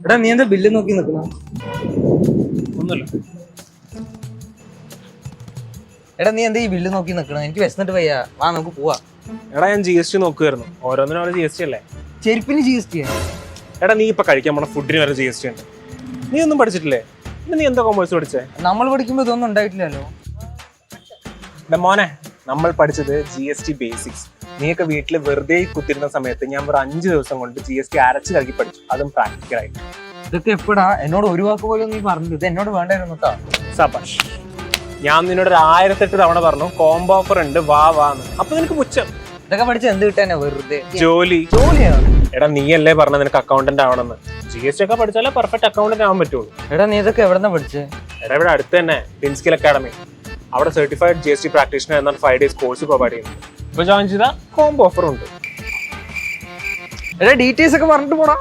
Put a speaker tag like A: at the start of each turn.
A: എടാ നീ എന്താ ബില്ല് നോക്കി നിൽക്കണ?
B: ഒന്നുമില്ല.
A: എടാ നീ എന്താ ഈ ബില്ല് നോക്കി നിൽക്കണ? എനിക്ക് വിശന്നിട്ട് വയ്യ, വാ നമുക്ക് പോവാ.
B: എടാ ഞാൻ GST നോക്കുമായിരുന്നു. ഓരോന്നിനും ഓരോ GST അല്ലേ.
A: ചെരുപ്പിന് GST?
B: എടാ നീ ഇപ്പൊ കഴിക്കാൻ പോണ ഫുഡിന് വരെ GST ഉണ്ട്. നീ ഒന്നും പഠിച്ചിട്ടില്ലേ? പിന്നെ നീ എന്താ കോമേഴ്സ് പഠിച്ചേ?
A: നമ്മൾ പഠിക്കുമ്പോ ഇതൊന്നും ഉണ്ടായിട്ടില്ലല്ലോ.
B: മോനെ, നമ്മൾ പഠിച്ചത് GST ബേസിക്സ്. നീയൊക്കെ വീട്ടിൽ വെറുതെ കുത്തിരുന്ന സമയത്ത് ഞാൻ ഒരു 5 ദിവസം കൊണ്ട് GST അരച്ച് കലക്കി പഠിച്ചു, അതും പ്രാക്ടിക്കലായിട്ട്.
A: ഇതൊക്കെ എപ്പോഴാ? എന്നോട് ഒരു വാക്ക് പോലും നീ പറഞ്ഞില്ല. ഇത് എന്നോട് വേണ്ടായിരുന്നു കേട്ടോ.
B: സബാഷ്. ഞാൻ നിന്നോട് ഒരു 1008 തവണ പറഞ്ഞു കോംബോ ഓഫർ ഉണ്ട്, വാ വാന്ന്. അപ്പൊ നിനക്ക് പുച്ഛം.
A: ഇതൊക്കെ പഠിച്ച എന്ത് കിട്ടാനാ? വെറുതെ
B: ജോലിയാണ്. എടാ നീയല്ലേ പറഞ്ഞ നിനക്ക് അക്കൗണ്ടന്റ് ആവണമെന്ന്. GST ഒക്കെ പഠിച്ചാലേ പെർഫെക്റ്റ് അക്കൗണ്ടന്റ് ആവാൻ പറ്റുള്ളൂ.
A: എടാ നീ ഇതൊക്കെ എവിടെന്നാ പഠിച്ചേ?
B: എടാ ഇവിടെ അടുത്ത് തന്നെ ഫിൻസ്കിൽ അക്കാഡമി. അവിടെ സർട്ടിഫൈഡ് GST പ്രാക്ടീഷണർ എന്നാൽ 5 days കോഴ്സ് പ്രൊവൈഡ് ചെയ്യുന്നു. ഇപ്പൊ ജോയിൻ ചെയ്താൽ കോംബോ ഓഫർ ഉണ്ട്.
A: എടാ ഡീറ്റെയിൽസ് ഒക്കെ പറഞ്ഞിട്ട് പോടാ.